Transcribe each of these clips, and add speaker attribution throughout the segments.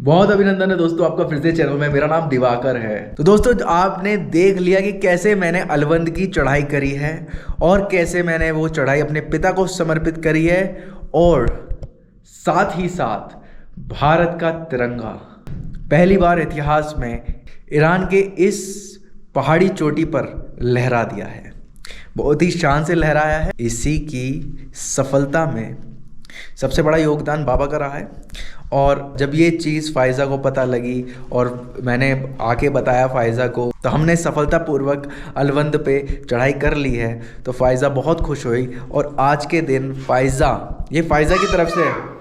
Speaker 1: बहुत अभिनंदन है दोस्तों आपका फिर से चैनल में। मेरा नाम दिवाकर है। तो दोस्तों आपने देख लिया कि कैसे मैंने अलवंद की चढ़ाई करी है और कैसे मैंने वो चढ़ाई अपने पिता को समर्पित करी है, और साथ ही साथ भारत का तिरंगा पहली बार इतिहास में ईरान के इस पहाड़ी चोटी पर लहरा दिया है। बहुत ही शान से लहराया है। इसी की सफलता में सबसे बड़ा योगदान बाबा का रहा है। और जब ये चीज़ फ़ायज़ा को पता लगी और मैंने आके बताया फ़ायज़ा को, तो हमने सफलतापूर्वक अलवंद पे चढ़ाई कर ली है। तो फ़ायज़ा बहुत खुश हुई और आज के दिन फ़ायज़ा, ये फ़ायज़ा की तरफ से है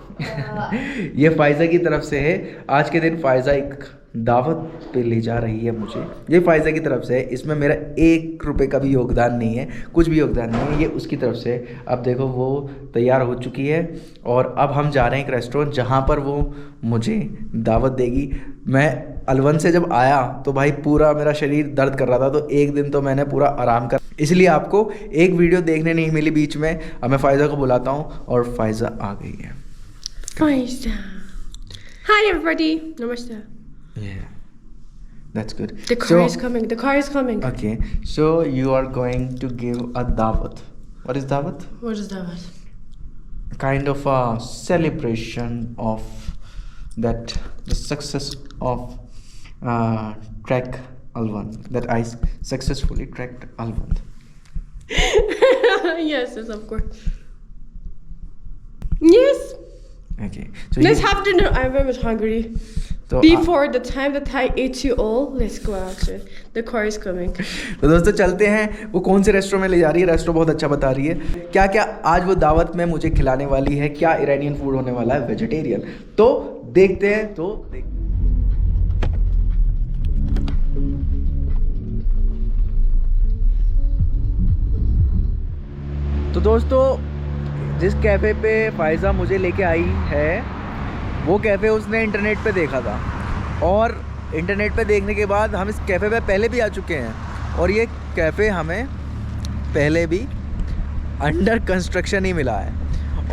Speaker 1: ये फ़ायज़ा की तरफ से है। आज के दिन फ़ायज़ा एक दावत पे ले जा रही है मुझे। ये फ़ायज़ा की तरफ से है, इसमें मेरा 1 रुपये का भी योगदान नहीं है, कुछ भी योगदान नहीं है, ये उसकी तरफ से। अब देखो वो तैयार हो चुकी है और अब हम जा रहे हैं एक रेस्टोरेंट जहाँ पर वो मुझे दावत देगी। मैं अलवंद से जब आया तो भाई पूरा मेरा शरीर दर्द कर रहा था, तो एक दिन तो मैंने पूरा आराम कर, इसलिए आपको एक वीडियो देखने नहीं मिली बीच में। अब मैं फ़ायज़ा को बुलाता हूँ और फ़ायज़ा आ गई है।
Speaker 2: Faiza. Hi everybody. Namaste.
Speaker 1: Yeah, that's good.
Speaker 2: The car is coming. The car is coming.
Speaker 1: Okay, so you are going to give a dawat. What is dawat?
Speaker 2: What is that?
Speaker 1: Kind of a celebration of that the success of trek Alvand. That I successfully trekked Alvand.
Speaker 2: Yes, of course. Yes.
Speaker 1: Okay. So
Speaker 2: Let's have dinner. I'm very much hungry.
Speaker 1: तो
Speaker 2: Before the time that I ate you all, let's go out. The car is coming.
Speaker 1: तो दोस्तों चलते हैं। वो कौन से restaurant में ले जा रही है, रेस्टोरेंट बहुत अच्छा बता रही है। क्या क्या आज वो दावत में मुझे खिलाने वाली है, क्या ईरानियन फूड होने वाला है, वेजिटेरियन। तो देखते हैं। तो दोस्तों जिस कैफ़े पे फ़ायज़ा मुझे लेके आई है, वो कैफ़े उसने इंटरनेट पे देखा था, और इंटरनेट पे देखने के बाद हम इस कैफ़े पे पहले भी आ चुके हैं, और ये कैफ़े हमें पहले भी अंडर कंस्ट्रक्शन ही मिला है,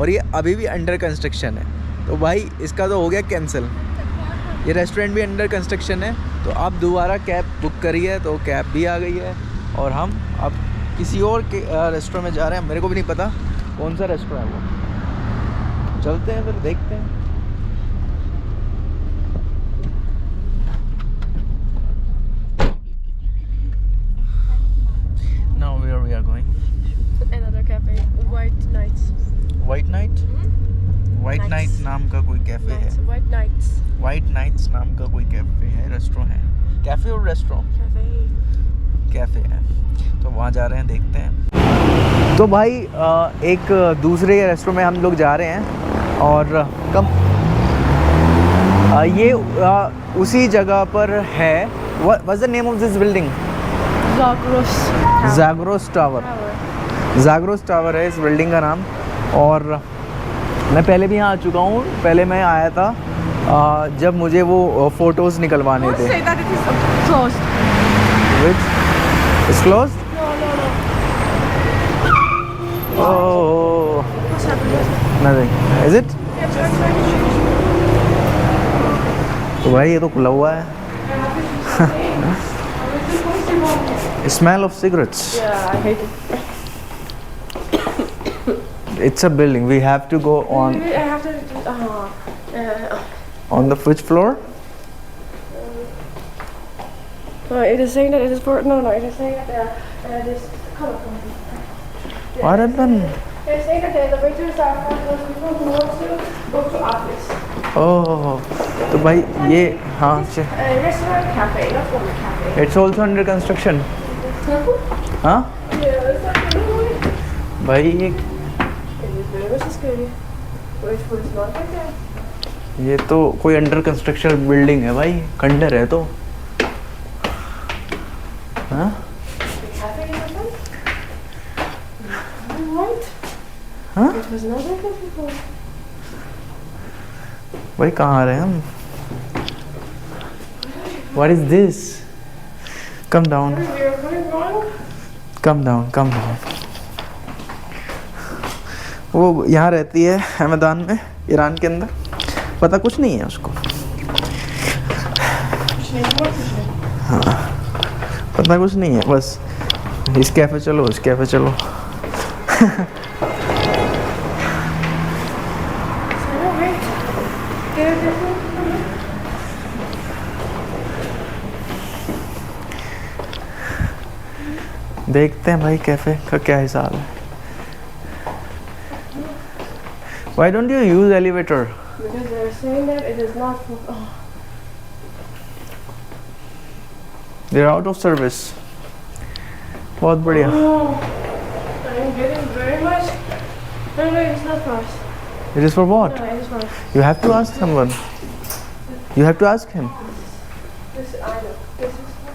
Speaker 1: और ये अभी भी अंडर कंस्ट्रक्शन है। तो भाई इसका तो हो गया कैंसिल। ये रेस्टोरेंट भी अंडर कंस्ट्रक्शन है। तो अब दोबारा कैब बुक करी है, तो कैब भी आ गई है, और हम अब किसी और के रेस्टोरेंट में जा रहे हैं। मेरे को भी नहीं पता कौन सा रेस्टोरेंट है वो। चलते हैं फिर देखते हैं। Now where we are going?
Speaker 2: Another cafe. White Nights.
Speaker 1: White Night? White
Speaker 2: Nights.
Speaker 1: Night नाम का कोई कैफ़े है।
Speaker 2: White Nights.
Speaker 1: White Nights नाम का कोई कैफ़े है, रेस्टोरेंट है। कैफ़े और रेस्टोरेंट? कैफ़े है। तो वहाँ जा रहे हैं, देखते हैं। तो भाई एक दूसरे रेस्टोरेंट में हम लोग जा रहे हैं, और ये उसी जगह पर है। What's the name of this building? Zagros Tower. Zagros Tower है इस बिल्डिंग का नाम। और मैं पहले भी यहाँ आ चुका हूँ। पहले मैं आया था जब मुझे वो फ़ोटोज़ निकलवाने थे।
Speaker 2: Say that it is closed.
Speaker 1: Which? It's closed?
Speaker 2: No.
Speaker 1: Oh,
Speaker 2: What's happening?
Speaker 1: nothing. Is it? तो भाई ये तो खुला हुआ है। Smell of cigarettes.
Speaker 2: Yeah, I hate it.
Speaker 1: It's a building. We have to go on
Speaker 2: I have to.
Speaker 1: on the which floor?
Speaker 2: It is saying that it is for no. It is saying that this color company.
Speaker 1: What happened?
Speaker 2: It is saying that the waiters are for those people who want to go to office.
Speaker 1: Oh, तो भाई ये हाँ
Speaker 2: Restaurant cafe, not only cafe.
Speaker 1: It's also under construction. हाँ
Speaker 2: Yeah, it's not really.
Speaker 1: भाई ये
Speaker 2: It is very much scary. But it's not like that.
Speaker 1: ये तो कोई अंडर कंस्ट्रक्शन बिल्डिंग है भाई, खंडर है तो। हाँ
Speaker 2: The cafe is open. Right.
Speaker 1: हाँ
Speaker 2: It was not like that before.
Speaker 1: भाई कहाँ आ रहे हैं हम? What is this? Come down.
Speaker 2: We are going wrong.
Speaker 1: Come down, come down. वो यहाँ रहती है हैमदान में, ईरान के अंदर। पता कुछ नहीं है उसको।
Speaker 2: कुछ नहीं, और कुछ नहीं।
Speaker 1: पता कुछ नहीं है, बस इस कैफ़े चलो, इस कैफ़े चलो।
Speaker 2: चलो वेट, देखो।
Speaker 1: देखते हैं भाई कैफ़े का क्या हिसाब है। Why don't you use elevator?
Speaker 2: Because they're saying that it is not for. Oh.
Speaker 1: They're out of service. बहुत बढ़िया।
Speaker 2: Oh, I'm getting very much. No, it's not for us.
Speaker 1: It is for what?
Speaker 2: No, it is for us.
Speaker 1: You have to ask someone. You have to ask him.
Speaker 2: This I know. This is not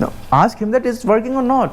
Speaker 1: No, ask him that it's working or not.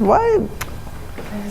Speaker 1: Why?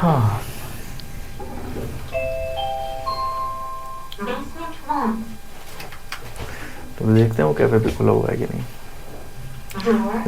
Speaker 1: हाँ. तो देखते हैं वो cafe भी खुला हुआ है कि नहीं।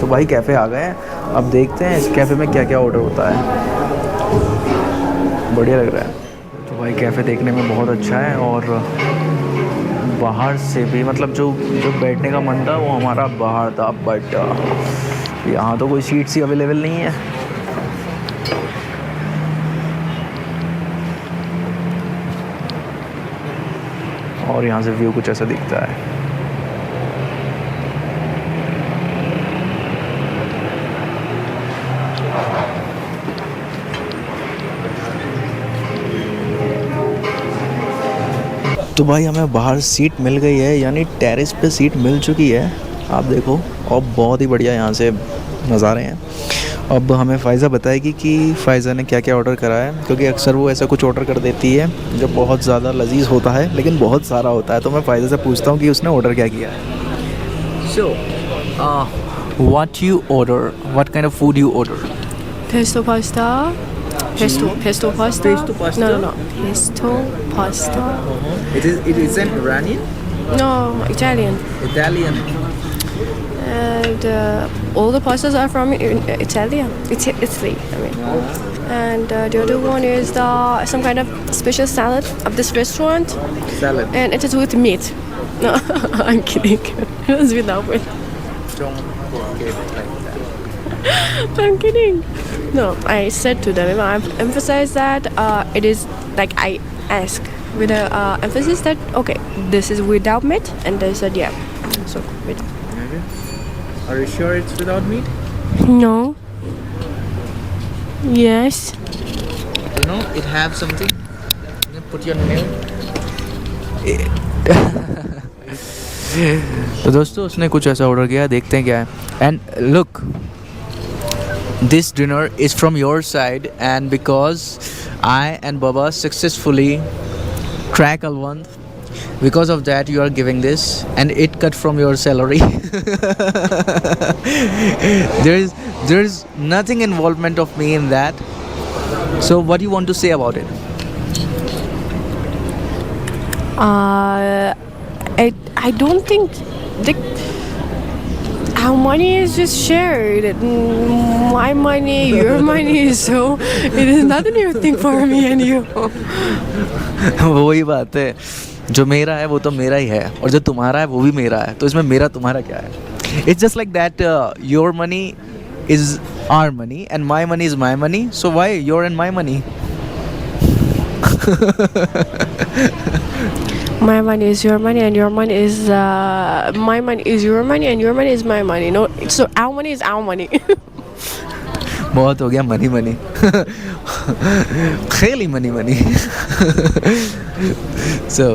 Speaker 1: तो भाई कैफ़े आ गए हैं। अब देखते हैं इस कैफ़े में क्या क्या ऑर्डर होता है। बढ़िया लग रहा है। तो भाई कैफ़े देखने में बहुत अच्छा है और बाहर से भी मतलब जो बैठने का मन था वो हमारा बाहर था, बट यहाँ तो कोई सीट्स ही अवेलेबल नहीं है। और यहाँ से व्यू कुछ ऐसा दिखता है। तो भाई हमें बाहर सीट मिल गई है, यानी टेरेस पे सीट मिल चुकी है। आप देखो, और बहुत ही बढ़िया यहाँ से नज़ारे हैं। अब हमें फ़ायज़ा बताएगी कि फ़ायज़ा ने क्या क्या ऑर्डर करा है, क्योंकि अक्सर वो ऐसा कुछ ऑर्डर कर देती है जो बहुत ज़्यादा लजीज होता है लेकिन बहुत सारा होता है। तो मैं फ़ायज़ा से पूछता हूँ कि उसने ऑर्डर क्या किया है। So what you order, what kind of food you order?
Speaker 2: Pesto pasta. Pesto pasta.
Speaker 1: Pesto pasta?
Speaker 2: No. Pesto pasta.
Speaker 1: It is an Iranian?
Speaker 2: No, Italian.
Speaker 1: Italian.
Speaker 2: And all the pastas are from Italia. Italy, I mean. And the other one is some kind of special salad of this restaurant.
Speaker 1: Salad.
Speaker 2: And it is with meat. No, I'm kidding. It was without meat.
Speaker 1: Don't forget like that.
Speaker 2: I'm kidding. No, I said to them, I emphasized that it is like I asked with a emphasis that okay, this is without meat, and they said yeah. So wait.
Speaker 1: Okay. Are you sure it's without meat?
Speaker 2: No. Yes.
Speaker 1: You know, it have something. You put your nail. तो दोस्तों उसने कुछ ऐसा order किया, देखते हैं क्या है। And look, this dinner is from your side and because I and Baba successfully track Alwand, because of that you are giving this and it cut from your salary. there is nothing involvement of me in that. So what do you want to say about it?
Speaker 2: I don't think our money is just shared. My money, your money, so it is not a new thing for me and you.
Speaker 1: वही बात है, जो मेरा है वो तो मेरा ही है और जो तुम्हारा है वो भी मेरा है, तो इसमें मेरा तुम्हारा क्या है? It's just like that. Your money is our money and my money is my money, so why your and my money?
Speaker 2: My money is your money and your money is my money is your money and your money is my money. No, so our money is our money.
Speaker 1: बहुत हो गया money money. खेली money money. So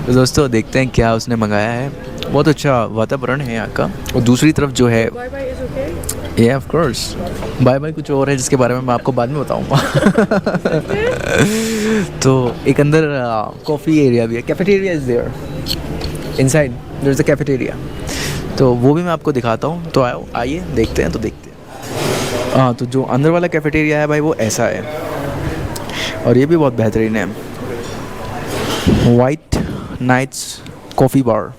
Speaker 1: दोस्तों देखते हैं क्या उसने मंगाया है। बहुत अच्छा वातावरण है यहाँ का, और दूसरी तरफ जो है
Speaker 2: Bye bye is okay.
Speaker 1: Yeah, of course. Bye bye कुछ और है जिसके बारे में मैं आपको बाद में बताऊंगा। तो एक अंदर कॉफ़ी एरिया भी है, cafeteria is there inside, there is a cafeteria, तो वो भी मैं आपको दिखाता हूँ। तो आइए देखते हैं। तो देखते हैं, हाँ, तो जो अंदर वाला कैफेटेरिया है भाई वो ऐसा है। और ये भी बहुत बेहतरीन है, white knights coffee bar.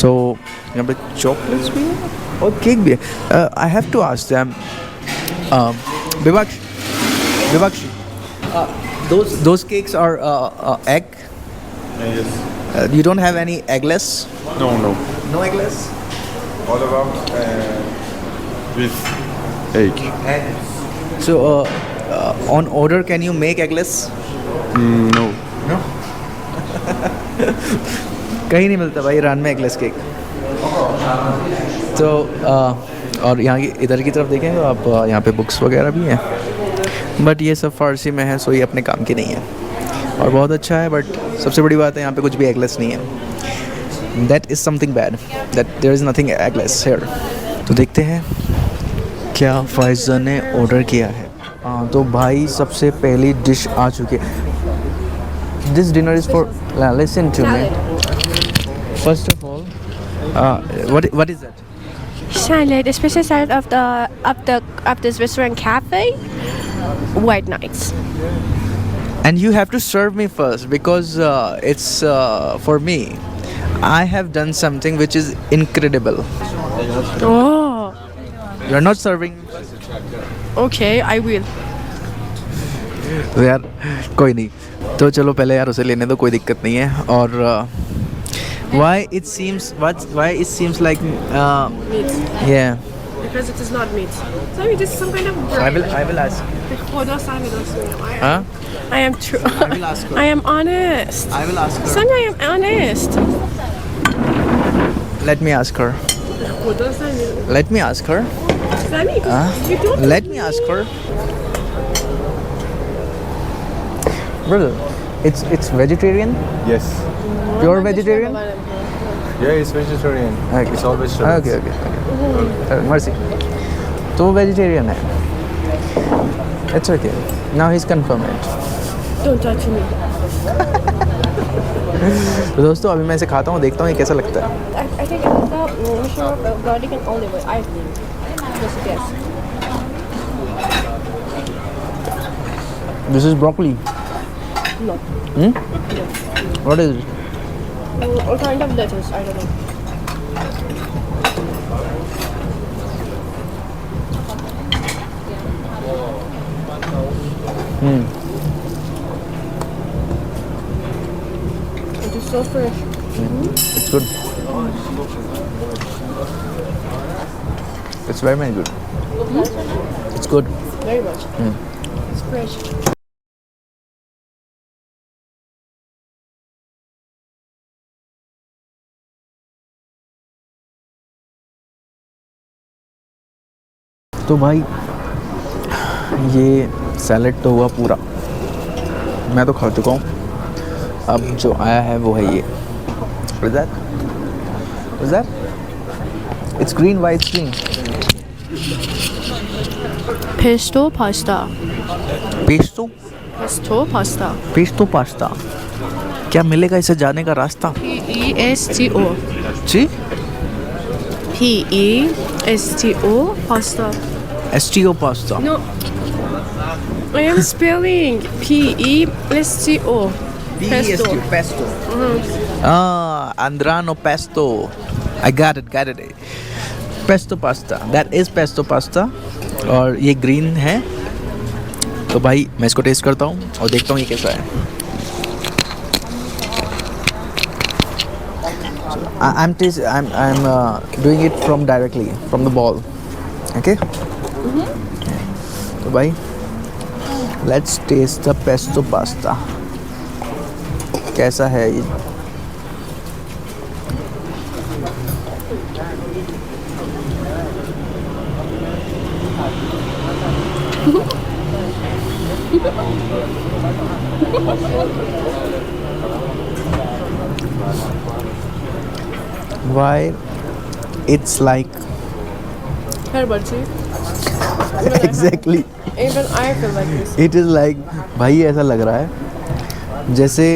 Speaker 1: So यहाँ पे चॉकलेट्स भी है और केक भी है। I have to ask them, Vivakshi, those cakes are egg?
Speaker 3: Yes.
Speaker 1: You don't have any eggless?
Speaker 3: No, no.
Speaker 1: No eggless?
Speaker 3: All about with egg.
Speaker 1: So on order can you make eggless?
Speaker 3: No.
Speaker 1: No. कहीं नहीं मिलता भाई Iran में eggless cake. तो और यहाँ की इधर की तरफ देखें तो आप यहाँ पे बुक्स वगैरह भी हैं, बट ये सब फ़ारसी में है, सो ये अपने काम की नहीं है और बहुत अच्छा है। बट सबसे बड़ी बात है यहाँ पे कुछ भी एगलेस नहीं है। That is something bad, that there is nothing eggless here. तो देखते हैं क्या फाइज़ा ने ऑर्डर किया है। हाँ तो भाई सबसे पहली डिश आ चुकी है। This dinner is for, listen to me, first of all what is that?
Speaker 2: Salad, a special salad of this restaurant cafe. White nights.
Speaker 1: And you have to serve me first because it's for me. I have done something which is incredible.
Speaker 2: Oh,
Speaker 1: You're not serving.
Speaker 2: okay, I will.
Speaker 1: तो यार कोई नहीं, तो चलो पहले यार उसे लेने दो, कोई दिक्कत नहीं है। और why it seems like
Speaker 2: Meat.
Speaker 1: yeah,
Speaker 2: Because it is not meat. Sorry, this is some kind of
Speaker 1: I will ask. Huh?
Speaker 2: I am true.
Speaker 1: I will ask her.
Speaker 2: I am honest.
Speaker 1: I will ask her.
Speaker 2: Sandra, I am honest.
Speaker 1: Let me ask her. Let me ask her.
Speaker 2: Sammy, you don't.
Speaker 1: Let me ask her. Brother, it's vegetarian?
Speaker 3: Yes.
Speaker 1: Pure vegetarian?
Speaker 3: Yeah, it's vegetarian.
Speaker 1: Okay.
Speaker 3: It's all vegetables.
Speaker 1: Okay. Mercy. तो वो vegetarian है। It's okay. Now he's confirmed it.
Speaker 2: Don't touch me.
Speaker 1: तो दोस्तों अभी मैं इसे खाता हूँ, देखता हूँ ये कैसा लगता है।
Speaker 2: I think it's about mixture of garlic and olive oil. I think. Just guess.
Speaker 1: This is broccoli.
Speaker 2: No.
Speaker 1: What is it?
Speaker 2: What kind of lettuce? I don't know. It is so fresh.
Speaker 1: It's good. It's very good. It's good.
Speaker 2: Very much. It's fresh.
Speaker 1: तो भाई ये salad तो हुआ पूरा, मैं तो खा चुका हूँ। अब जो आया है वो है ये। What is that? What is that? It's green, white green.
Speaker 2: Pesto pasta.
Speaker 1: Pesto?
Speaker 2: Pesto pasta.
Speaker 1: Pesto pasta. क्या मिलेगा इसे जाने का रास्ता?
Speaker 2: Pesto.
Speaker 1: Ji?
Speaker 2: Pesto pasta.
Speaker 1: STO pasta.
Speaker 2: No. I am spelling Pesto. Pesto.
Speaker 1: Pesto. Andrano pesto. I got it. Pesto pasta. That is pesto pasta. और ये green है। तो भाई मैं इसको टेस्ट करता हूँ और देखता हूँ ये कैसा है। I'm doing it from directly from the ball. Okay? तो भाई let's taste the pesto pasta. कैसा है ये? Why it's like
Speaker 2: Herbalty.
Speaker 1: exactly
Speaker 2: Even I feel like this.
Speaker 1: it is like भाई ऐसा लग रहा है जैसे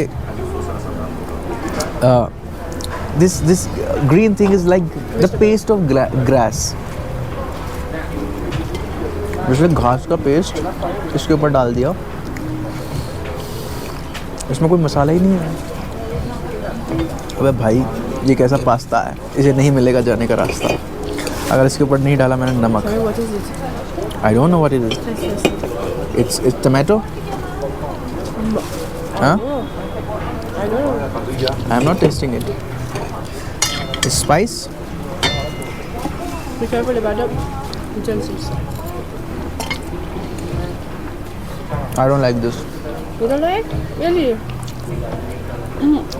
Speaker 1: this green thing is like the paste of grass. जैसे घास का पेस्ट इसके ऊपर डाल दिया इसमें कोई मसाला ही नहीं है। अबे भाई ये कैसा पास्ता है, इसे नहीं मिलेगा जाने का रास्ता अगर इसके ऊपर नहीं डाला मैंने नमक।
Speaker 2: Sorry, what is it?
Speaker 1: I don't know what is it.
Speaker 2: Taste this.
Speaker 1: It's tomato. हाँ,
Speaker 2: I don't know.
Speaker 1: I am not testing it. Spice.
Speaker 2: Be careful about it. Utensils.
Speaker 1: I don't like this.
Speaker 2: You don't like? Really?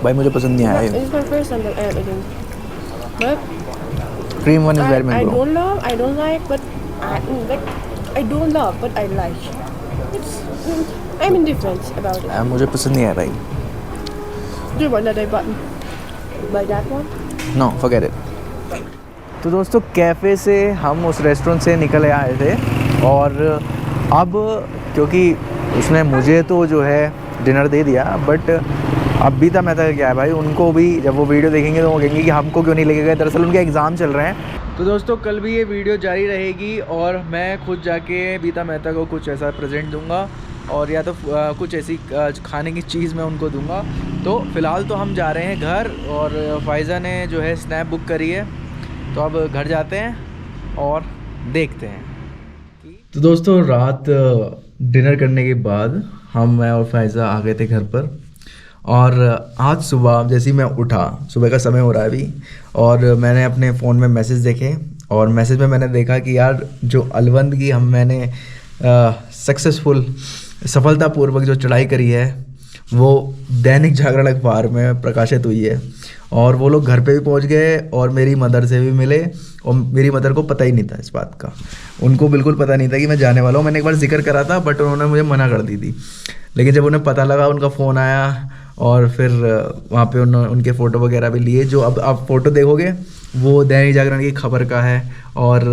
Speaker 1: भाई मुझे पसंद नहीं आया ये।
Speaker 2: It's my first time that I am eating. But
Speaker 1: cream one is very
Speaker 2: I
Speaker 1: mango.
Speaker 2: don't love, I don't like, but I don't love, but I like. It's, I'm indifferent about it.
Speaker 1: मुझे पसंद नहीं आया भाई।
Speaker 2: Do you want that I button? Buy that one?
Speaker 1: No forget it. तो दोस्तों cafe से हम उस रेस्टोरेंट से निकल आए थे और अब क्योंकि उसने मुझे तो जो है डिनर दे दिया, बट अब बीता मेहता क्या है भाई, उनको भी जब वो वीडियो देखेंगे तो वो कहेंगे कि हमको क्यों नहीं लेके गए। दरअसल उनके एग्ज़ाम चल रहे हैं। तो दोस्तों कल भी ये वीडियो जारी रहेगी और मैं खुद जाके बीता मेहता को कुछ ऐसा प्रेजेंट दूंगा और या तो कुछ ऐसी खाने की चीज़ मैं उनको दूंगा। तो फ़िलहाल तो हम जा रहे हैं घर और फ़ायज़ा ने जो है स्नैप बुक करी है, तो अब घर जाते हैं और देखते हैं। तो दोस्तों रात डिनर करने के बाद मैं और फ़ायज़ा आ गए थे घर पर और आज सुबह जैसे ही मैं उठा, सुबह का समय हो रहा है अभी, और मैंने अपने फ़ोन में मैसेज देखे और मैसेज में मैंने देखा कि यार जो अलवंद की मैंने सक्सेसफुल सफलतापूर्वक जो चढ़ाई करी है वो दैनिक जागरण अखबार में प्रकाशित हुई है और वो लोग घर पे भी पहुंच गए और मेरी मदर से भी मिले और मेरी मदर को पता ही नहीं था इस बात का। उनको बिल्कुल पता नहीं था कि मैं जाने वाला हूँ। मैंने एक बार जिक्र करा था बट उन्होंने मुझे मना कर दी थी, लेकिन जब उन्हें पता लगा उनका फ़ोन आया और फिर वहाँ पे उनके फ़ोटो वगैरह भी लिए। जो अब आप फ़ोटो देखोगे वो दैनिक जागरण की खबर का है और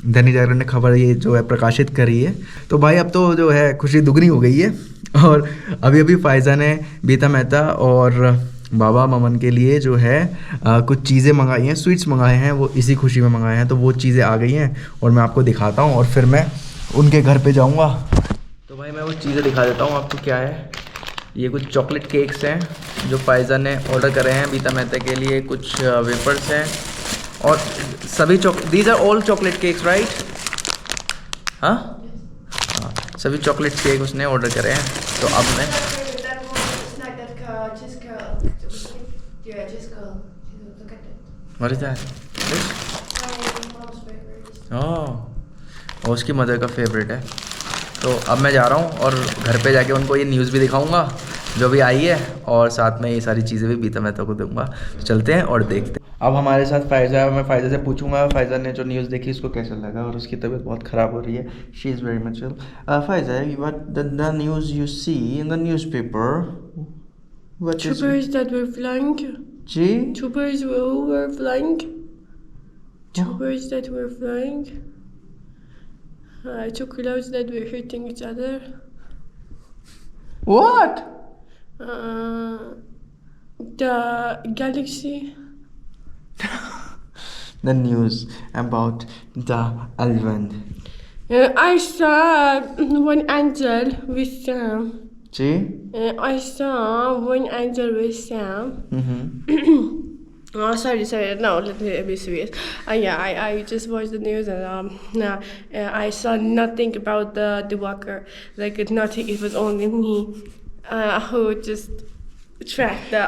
Speaker 1: दैनिक जागरण ने खबर ये जो है प्रकाशित करी है। तो भाई अब तो जो है खुशी दुगनी हो गई है। और अभी अभी फ़ायज़ा ने बीता मेहता और बाबा ममन के लिए जो है कुछ चीज़ें मंगाई हैं, स्वीट्स मंगाए हैं, वो इसी खुशी में मंगाए हैं। तो वो चीज़ें आ गई हैं और मैं आपको दिखाता हूँ और फिर मैं उनके घर पे जाऊँगा। तो भाई मैं वो चीज़ें दिखा देता हूँ आपको क्या है। ये कुछ चॉकलेट केक्स हैं जो फ़ायज़ा ने ऑर्डर करे हैं बीता मेहता के लिए। कुछ वेफर्स हैं और सभी these are all chocolate cakes right? हाँ, सभी चॉकलेट केक उसने ऑर्डर करे हैं। तो अब मैं What is that? ओह, उसकी मदर का फेवरेट है। तो अब मैं जा रहा हूँ और घर पे जाके उनको ये न्यूज़ भी दिखाऊंगा जो भी आई है और साथ में ये सारी चीज़ें भी बीता मेहता को दूंगा। तो चलते हैं और देखते हैं। अब हमारे साथ फ़ायज़ा है, मैं फ़ायज़ा से पूछूंगा फ़ायज़ा ने जो न्यूज़ देखी उसको कैसा लगा और उसकी तबीयत बहुत ख़राब हो रही है। She is very much well. Faiza, what the news you see in the newspaper?
Speaker 2: Troopers that were flying.
Speaker 1: जी?
Speaker 2: Troopers who were flying. Troopers that were flying. Two clouds that were hitting each other.
Speaker 1: What?
Speaker 2: The galaxy.
Speaker 1: The news about the Alvand.
Speaker 2: I saw one angel with Sam.
Speaker 1: जी?
Speaker 2: I saw one angel with Sam. Oh, sorry. No, let me be serious. Yeah, I just watched the news and I saw nothing about the walker. Like nothing. It was only me who just tracked the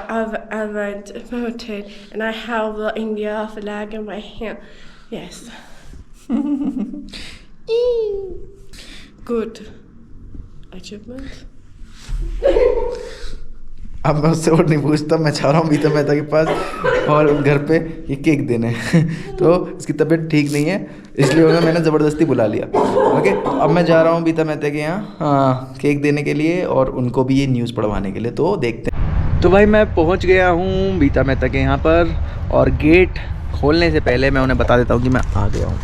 Speaker 2: Alvand mountain, and I held the India flag in my hand. Yes. Good achievement.
Speaker 1: अब मैं उससे और नहीं पूछता, मैं चाह रहा हूँ बीता मेहता के पास और घर पे ये केक देने। तो इसकी तबीयत ठीक नहीं है इसलिए उन्हें मैंने ज़बरदस्ती बुला लिया। ओके, अब मैं जा रहा हूँ बीता मेहता के यहाँ केक देने के लिए और उनको भी ये न्यूज़ पढ़वाने के लिए। तो देखते हैं। तो भाई मैं पहुँच गया हूँ बीता मेहता के यहाँ पर और गेट खोलने से पहले मैं उन्हें बता देता हूँ कि मैं आ गया हूँ।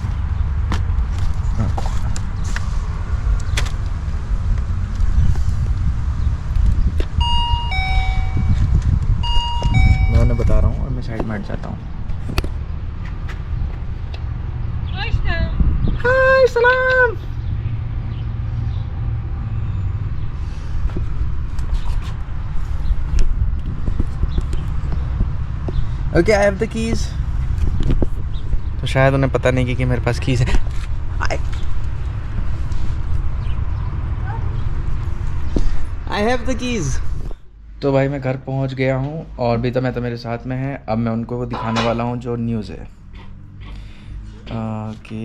Speaker 1: बता रहा हूँ और मैं साइड में हट जाता हूँ। हाय सलाम। Okay I have the keys. तो शायद उन्हें पता नहीं कि मेरे पास कीज है। I have the keys. तो भाई मैं घर पहुंच गया हूं और बीता मैं तो मेरे साथ में है। अब मैं उनको वो दिखाने वाला हूं जो न्यूज़ है। Okay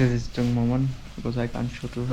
Speaker 1: This is Jung Momon because I can't show to her.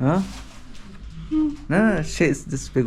Speaker 1: Huh? No, she's this big.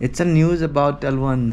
Speaker 1: It's a news about Alwand.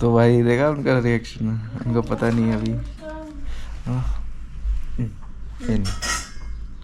Speaker 1: तो भाई देखा उनका रिएक्शन उनको पता नहीं है अभी इन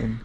Speaker 1: in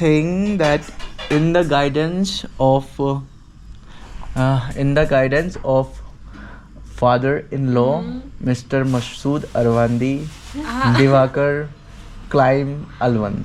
Speaker 1: saying that in the guidance of father-in-law Mr. Masood Arwandi Divakar climb Alwand.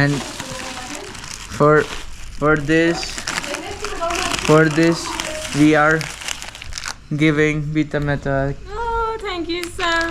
Speaker 1: And for this we are giving Vita Meta.
Speaker 4: Oh, thank you Sam.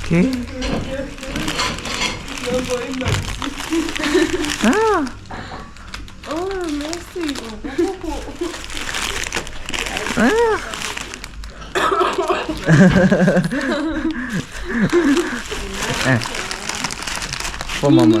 Speaker 1: Okay.
Speaker 4: Oh, merci.
Speaker 1: For mama.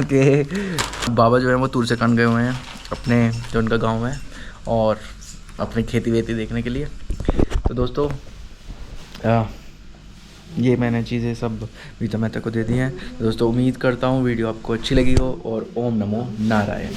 Speaker 1: Okay बाबा जो है वो तुरसेकान गए हुए हैं अपने जो उनका गांव है और अपनी खेती वेती देखने के लिए। तो दोस्तों ये मैंने चीज़ें सब वीता मेहता को दे दी हैं। दोस्तों उम्मीद करता हूँ वीडियो आपको अच्छी लगी हो और ओम नमो नारायण।